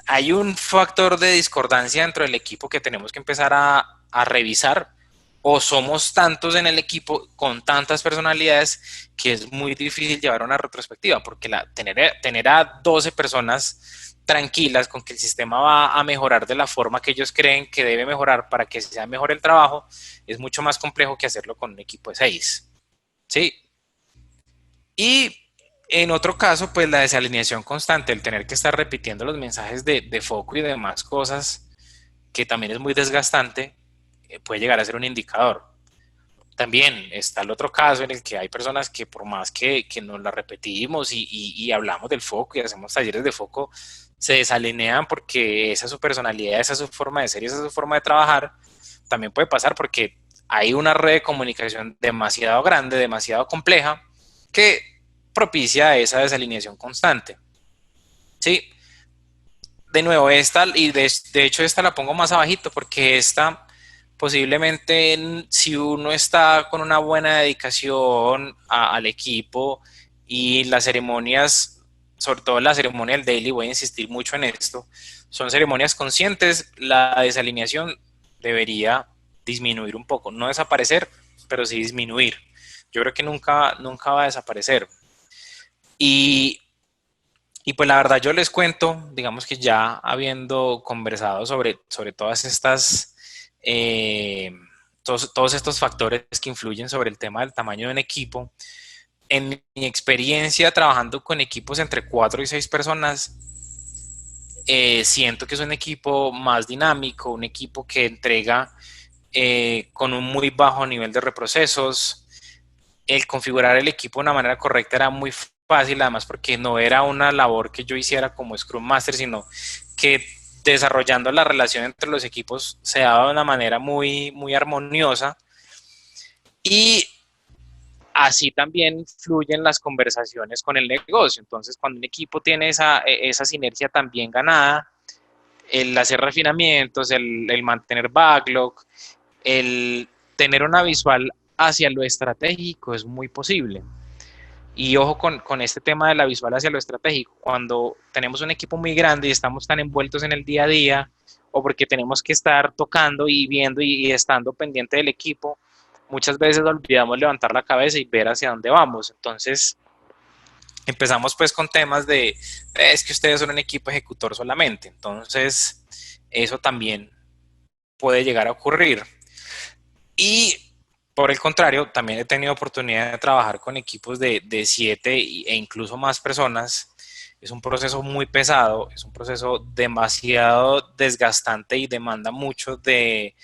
hay un factor de discordancia dentro del equipo que tenemos que empezar a revisar, o somos tantos en el equipo con tantas personalidades que es muy difícil llevar una retrospectiva, porque tener a 12 personas tranquilas con que el sistema va a mejorar de la forma que ellos creen que debe mejorar para que sea mejor el trabajo, es mucho más complejo que hacerlo con un equipo de 6. ¿Sí? Y en otro caso, pues la desalineación constante, el tener que estar repitiendo los mensajes de foco y demás cosas, que también es muy desgastante, puede llegar a ser un indicador. También está el otro caso en el que hay personas que por más que nos la repetimos y hablamos del foco y hacemos talleres de foco, se desalinean porque esa es su personalidad, esa es su forma de ser, esa es su forma de trabajar. También puede pasar porque hay una red de comunicación demasiado grande, demasiado compleja, que propicia esa desalineación constante. Sí, de nuevo, esta, y de hecho esta la pongo más abajito porque esta posiblemente si uno está con una buena dedicación al equipo y las ceremonias, sobre todo la ceremonia del daily, voy a insistir mucho en esto, son ceremonias conscientes, la desalineación debería disminuir un poco, no desaparecer, pero sí disminuir. Yo creo que nunca va a desaparecer. Y Y pues la verdad yo les cuento, digamos que ya habiendo conversado sobre todas estas, eh, todos estos factores que influyen sobre el tema del tamaño de un equipo, en mi experiencia trabajando con equipos entre 4 y 6 personas, siento que es un equipo más dinámico, un equipo que entrega con un muy bajo nivel de reprocesos. El configurar el equipo de una manera correcta era muy fácil, además porque no era una labor que yo hiciera como Scrum Master, sino que desarrollando la relación entre los equipos se daba de una manera muy armoniosa, y así también fluyen las conversaciones con el negocio. Entonces, cuando un equipo tiene esa sinergia también ganada, el hacer refinamientos, el mantener backlog, el tener una visual hacia lo estratégico es muy posible. Y ojo con este tema de la visual hacia lo estratégico. Cuando tenemos un equipo muy grande y estamos tan envueltos en el día a día, o porque tenemos que estar tocando y viendo y estando pendiente del equipo, muchas veces olvidamos levantar la cabeza y ver hacia dónde vamos. Entonces, empezamos pues con temas de, es que ustedes son un equipo ejecutor solamente. Entonces, eso también puede llegar a ocurrir. Y por el contrario, también he tenido oportunidad de trabajar con equipos de 7 e incluso más personas. Es un proceso muy pesado, es un proceso demasiado desgastante y demanda mucho de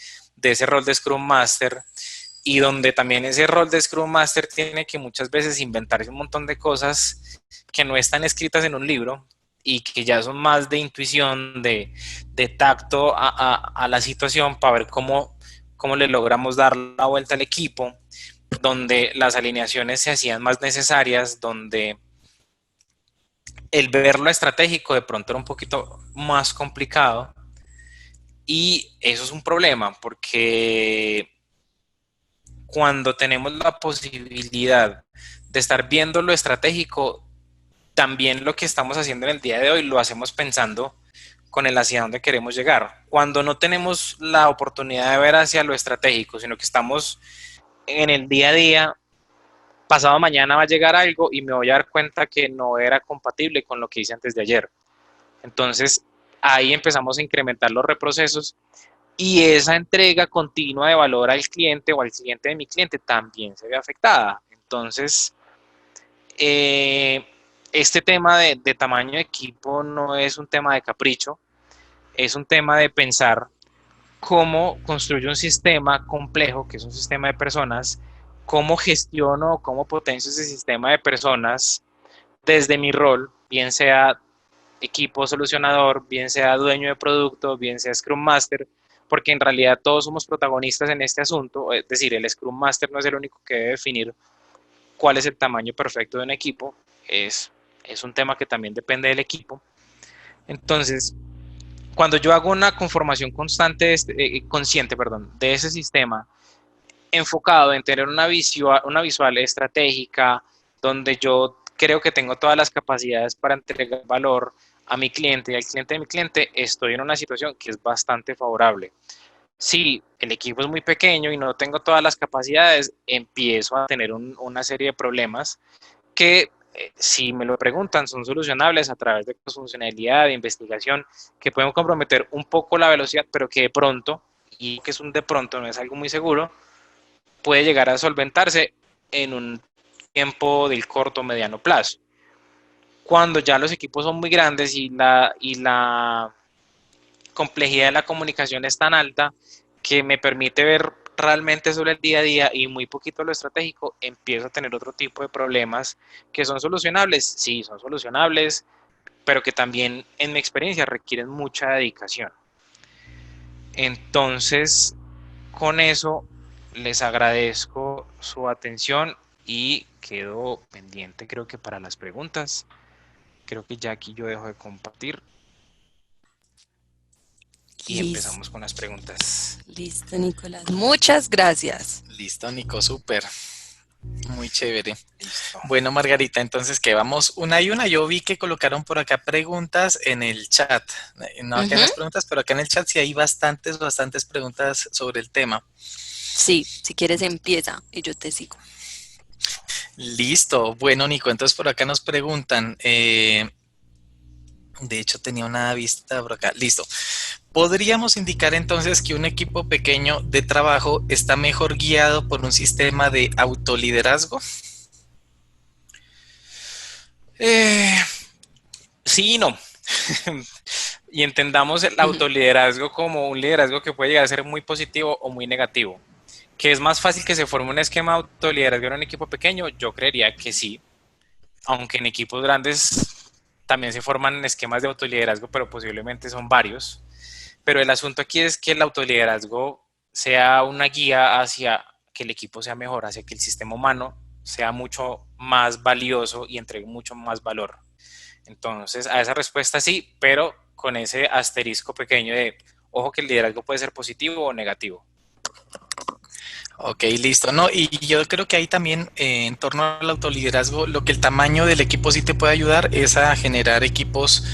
ese rol de Scrum Master, y donde también ese rol de Scrum Master tiene que muchas veces inventarse un montón de cosas que no están escritas en un libro y que ya son más de intuición, de tacto a la situación para ver cómo le logramos dar la vuelta al equipo, donde las alineaciones se hacían más necesarias, donde el ver lo estratégico de pronto era un poquito más complicado. Y eso es un problema porque cuando tenemos la posibilidad de estar viendo lo estratégico, también lo que estamos haciendo en el día de hoy lo hacemos pensando con el hacia dónde queremos llegar. Cuando no tenemos la oportunidad de ver hacia lo estratégico, sino que estamos en el día a día, pasado mañana va a llegar algo y me voy a dar cuenta que no era compatible con lo que hice antes de ayer. Entonces, ahí empezamos a incrementar los reprocesos, y esa entrega continua de valor al cliente o al cliente de mi cliente también se ve afectada. Entonces, eh, este tema de tamaño de equipo no es un tema de capricho, es un tema de pensar cómo construyo un sistema complejo, que es un sistema de personas, cómo gestiono, cómo potencio ese sistema de personas desde mi rol, bien sea equipo solucionador, bien sea dueño de producto, bien sea Scrum Master, porque en realidad todos somos protagonistas en este asunto. Es decir, el Scrum Master no es el único que debe definir cuál es el tamaño perfecto de un equipo, es un tema que también depende del equipo. Entonces, cuando yo hago una conformación constante, consciente, perdón, de ese sistema, enfocado en tener una visual estratégica, donde yo creo que tengo todas las capacidades para entregar valor a mi cliente y al cliente de mi cliente, estoy en una situación que es bastante favorable. Si el equipo es muy pequeño y no tengo todas las capacidades, empiezo a tener una serie de problemas que, si me lo preguntan, son solucionables a través de funcionalidad, de investigación, que pueden comprometer un poco la velocidad, pero que de pronto, y que es un de pronto, no es algo muy seguro, puede llegar a solventarse en un tiempo del corto o mediano plazo. Cuando ya los equipos son muy grandes y la complejidad de la comunicación es tan alta que me permite ver realmente sobre el día a día y muy poquito lo estratégico, empiezo a tener otro tipo de problemas que son solucionables. Sí, son solucionables, pero que también en mi experiencia requieren mucha dedicación. Entonces, con eso les agradezco su atención y quedo pendiente, creo que para las preguntas. Creo que ya aquí yo dejo de compartir y Listo, empezamos con las preguntas. listo, Nicolás. Muchas gracias. Listo, Nico, súper. Muy chévere. Listo. Bueno, Margarita, entonces que vamos una y una. Yo vi que colocaron por acá preguntas en el chat. No acá en las preguntas, pero acá en el chat sí hay bastantes preguntas sobre el tema. Sí, si quieres empieza y yo te sigo. Listo. Bueno, Nico, entonces por acá nos preguntan, De hecho, tenía una vista por acá. Listo. ¿Podríamos indicar entonces que un equipo pequeño de trabajo está mejor guiado por un sistema de autoliderazgo? Sí y no. Y entendamos el autoliderazgo como un liderazgo que puede llegar a ser muy positivo o muy negativo. ¿Que es más fácil que se forme un esquema de autoliderazgo en un equipo pequeño? Yo creería que sí, aunque en equipos grandes también se forman esquemas de autoliderazgo, pero posiblemente son varios. Pero el asunto aquí es que el autoliderazgo sea una guía hacia que el equipo sea mejor, hacia que el sistema humano sea mucho más valioso y entregue mucho más valor. Entonces, a esa respuesta sí, pero con ese asterisco pequeño de, ojo que el liderazgo puede ser positivo o negativo. Ok, listo. No, y yo creo que ahí también, en torno al autoliderazgo, lo que el tamaño del equipo sí te puede ayudar es a generar equipos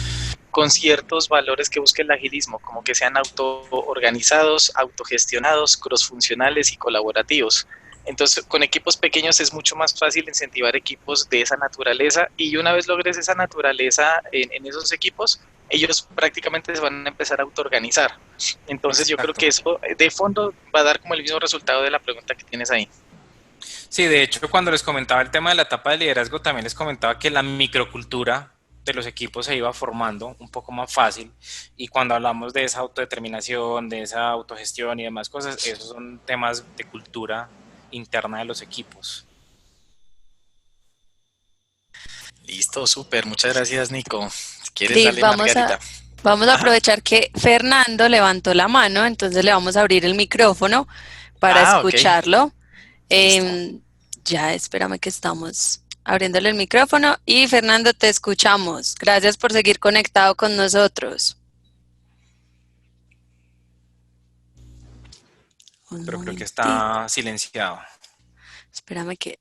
con ciertos valores que busquen el agilismo, como que sean autoorganizados, autogestionados, crossfuncionales y colaborativos. Entonces, con equipos pequeños es mucho más fácil incentivar equipos de esa naturaleza, y una vez logres esa naturaleza en esos equipos, ellos prácticamente se van a empezar a autoorganizar. Entonces, yo creo Exacto. que eso de fondo va a dar como el mismo resultado de la pregunta que tienes ahí. Sí, de hecho, cuando les comentaba el tema de la etapa de liderazgo, también les comentaba que la microcultura de los equipos se iba formando un poco más fácil, y cuando hablamos de esa autodeterminación, de esa autogestión y demás cosas, esos son temas de cultura interna de los equipos. Listo, súper. Muchas gracias, Nico. Si quieres, Cris, dale, Margarita. vamos a Ajá. aprovechar que Fernando levantó la mano, entonces le vamos a abrir el micrófono para Ah, ok. escucharlo. Listo. Em, ya, espérame que estamos abriéndole el micrófono y Fernando, te escuchamos. Gracias por seguir conectado con nosotros. Un Pero creo que momentito. está silenciado. Espérame que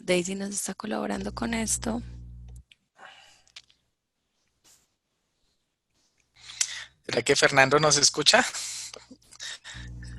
Daisy nos está colaborando con esto. ¿Será que Fernando nos escucha?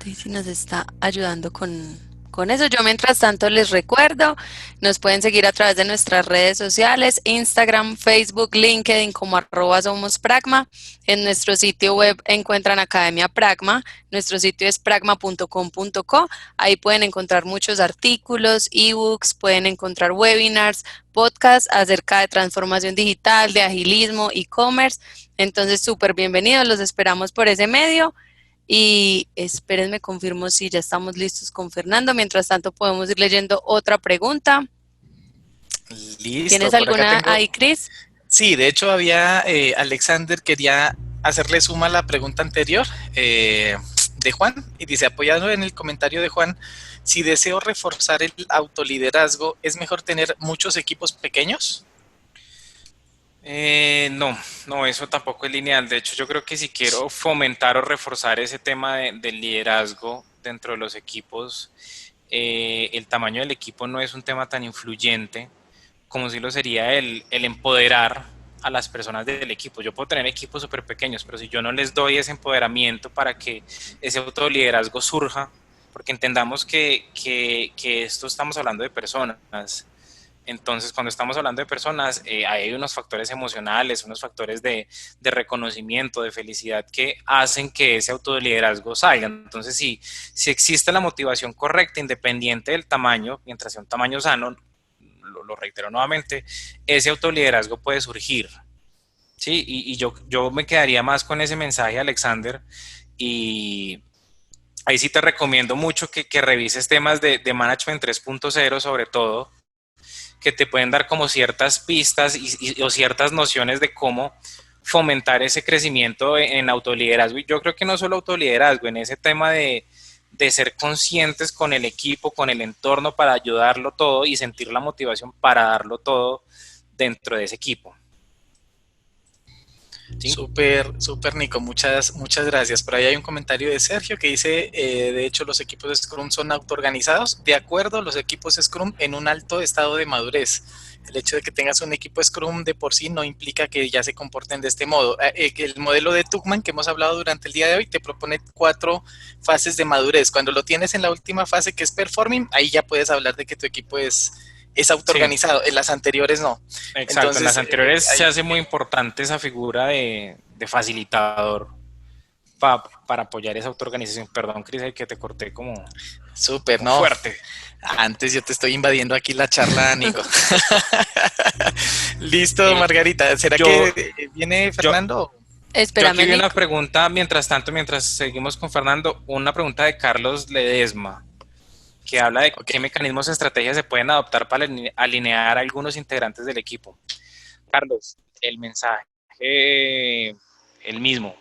Daisy nos está ayudando con eso. Yo mientras tanto les recuerdo, nos pueden seguir a través de nuestras redes sociales, Instagram, Facebook, LinkedIn como @somospragma. En nuestro sitio web encuentran Academia Pragma. Nuestro sitio es pragma.com.co. Ahí pueden encontrar muchos artículos, ebooks, pueden encontrar webinars, podcasts acerca de transformación digital, de agilismo, e-commerce. Entonces, súper bienvenidos, los esperamos por ese medio. Y espérenme, confirmo si ya estamos listos con Fernando. Mientras tanto, podemos ir leyendo otra pregunta. Listo, ¿Tienes por acá alguna tengo. ahí, Cris? Sí, de hecho había, Alexander quería hacerle suma a la pregunta anterior, de Juan, y dice, apoyado en el comentario de Juan, si deseo reforzar el autoliderazgo, ¿es mejor tener muchos equipos pequeños? No, no, eso tampoco es lineal. De hecho, yo creo que si quiero fomentar o reforzar ese tema del liderazgo dentro de los equipos, el tamaño del equipo no es un tema tan influyente como si lo sería el empoderar a las personas del equipo. Yo puedo tener equipos súper pequeños, pero si yo no les doy ese empoderamiento para que ese autoliderazgo surja, porque entendamos que esto estamos hablando de personas. Entonces, cuando estamos hablando de personas, hay unos factores emocionales, unos factores de reconocimiento, de felicidad que hacen que ese autoliderazgo salga. Entonces, si existe la motivación correcta, independiente del tamaño, mientras sea un tamaño sano, lo reitero nuevamente, ese autoliderazgo puede surgir. Sí, y yo me quedaría más con ese mensaje, Alexander, y ahí sí te recomiendo mucho que revises temas de Management 3.0 sobre todo, que te pueden dar como ciertas pistas o ciertas nociones de cómo fomentar ese crecimiento en autoliderazgo. Y yo creo que no solo autoliderazgo, en ese tema de ser conscientes con el equipo, con el entorno para ayudarlo todo y sentir la motivación para darlo todo dentro de ese equipo. ¿Sí? Súper, súper, Nico, muchas gracias. Por ahí hay un comentario de Sergio que dice, de hecho los equipos de Scrum son autoorganizados. De acuerdo, los equipos Scrum en un alto estado de madurez. El hecho de que tengas un equipo Scrum de por sí no implica que ya se comporten de este modo. El modelo de Tuckman que hemos hablado durante el día de hoy te propone 4 fases de madurez. Cuando lo tienes en la última fase, que es performing, ahí ya puedes hablar de que tu equipo es es autoorganizado, en las anteriores no. Exacto, Entonces, en las anteriores se ahí- hace muy importante esa figura de facilitador para apoyar esa autoorganización. Perdón, Cris, ahí que te corté como Súper, ¿no? fuerte. Antes yo te estoy invadiendo aquí la charla, Nico. Listo, Eh, Margarita. ¿Será yo- que viene yo- Fernando? Yo Espérame, aquí vi una Nico. pregunta, mientras tanto, mientras seguimos con Fernando, una pregunta de Carlos Ledesma, que habla de Ok. qué mecanismos o estrategias se pueden adoptar para alinear a algunos integrantes del equipo. Carlos, el mensaje, el mismo.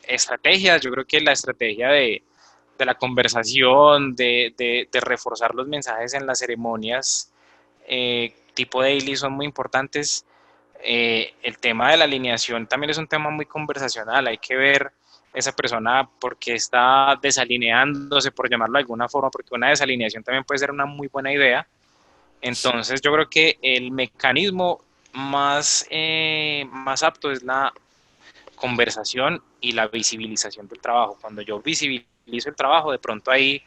Estrategias, yo creo que la estrategia de la conversación, de reforzar los mensajes en las ceremonias tipo daily son muy importantes. El tema de la alineación también es un tema muy conversacional, hay que ver esa persona por qué está desalineándose, por llamarlo de alguna forma, porque una desalineación también puede ser una muy buena idea. Entonces yo creo que el mecanismo más apto es la conversación y la visibilización del trabajo. Cuando yo visibilizo el trabajo, de pronto ahí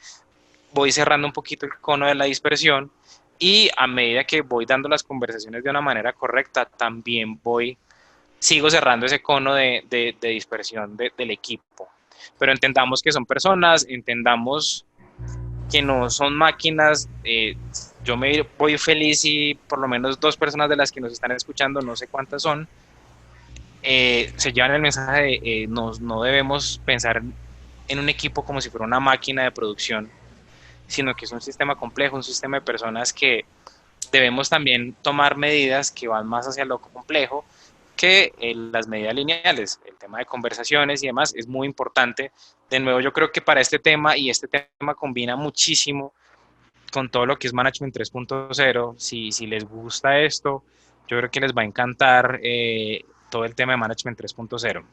voy cerrando un poquito el cono de la dispersión y a medida que voy dando las conversaciones de una manera correcta, también sigo cerrando ese cono de dispersión del equipo. Pero entendamos que son personas, entendamos que no son máquinas. Yo me voy feliz y por lo menos 2 personas de las que nos están escuchando, no sé cuántas son, se llevan el mensaje de no debemos pensar en un equipo como si fuera una máquina de producción, sino que es un sistema complejo, un sistema de personas que debemos también tomar medidas que van más hacia lo complejo que las medidas lineales. El tema de conversaciones y demás es muy importante. De nuevo, yo creo que para este tema, y este tema combina muchísimo con todo lo que es Management 3.0, si les gusta esto, yo creo que les va a encantar todo el tema de Management 3.0.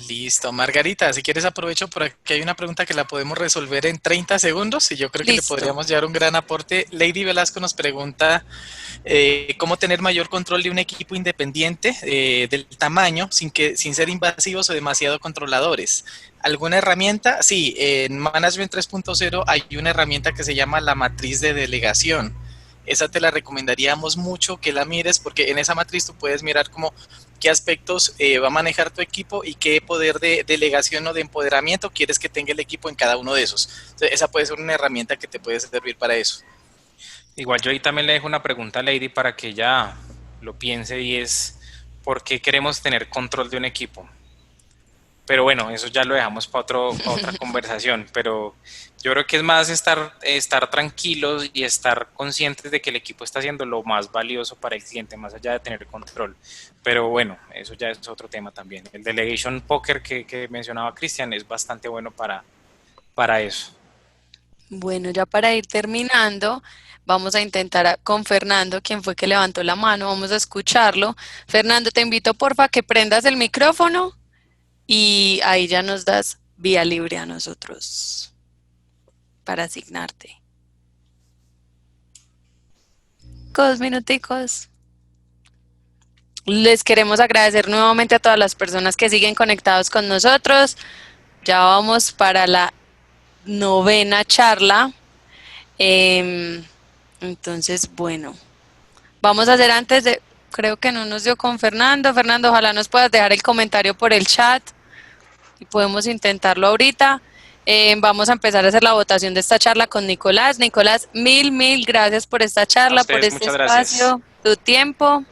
Listo, Margarita, si quieres aprovecho por aquí hay una pregunta que la podemos resolver en 30 segundos y yo creo que le Listo. podríamos llevar un gran aporte. Lady Velasco nos pregunta cómo tener mayor control de un equipo independiente del tamaño sin ser invasivos o demasiado controladores. ¿Alguna herramienta? Sí, en Management 3.0 hay una herramienta que se llama la matriz de delegación. Esa te la recomendaríamos mucho que la mires porque en esa matriz tú puedes mirar como qué aspectos va a manejar tu equipo y qué poder de delegación o de empoderamiento quieres que tenga el equipo en cada uno de esos. Entonces, esa puede ser una herramienta que te puede servir para eso. Igual yo ahí también le dejo una pregunta a Lady para que ella lo piense y es ¿por qué queremos tener control de un equipo? Pero bueno, eso ya lo dejamos para otra conversación, pero yo creo que es más estar tranquilos y estar conscientes de que el equipo está haciendo lo más valioso para el cliente, más allá de tener control. Pero bueno, eso ya es otro tema también. El Delegation Poker que mencionaba Cristian es bastante bueno para eso. Bueno, ya para ir terminando, vamos a intentar con Fernando, quien fue que levantó la mano, vamos a escucharlo. Fernando, te invito porfa que prendas el micrófono y ahí ya nos das vía libre a nosotros para asignarte. 2 minuticos. Les queremos agradecer nuevamente a todas las personas que siguen conectados con nosotros. Ya vamos para la 9ª charla. Entonces, bueno, vamos a hacer antes de, creo que no nos dio con Fernando. Fernando, ojalá nos puedas dejar el comentario por el chat y podemos intentarlo ahorita. Vamos a empezar a hacer la votación de esta charla con Nicolás. Nicolás, mil gracias por esta charla, por ustedes, este muchas gracias. espacio, tu tiempo.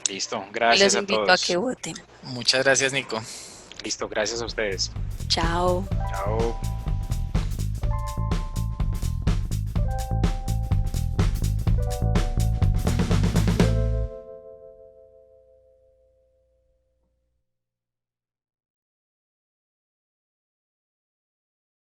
Listo, Y gracias los a invito a todos. que voten. Muchas gracias, Nico. Listo, gracias a ustedes. Chao. Chao.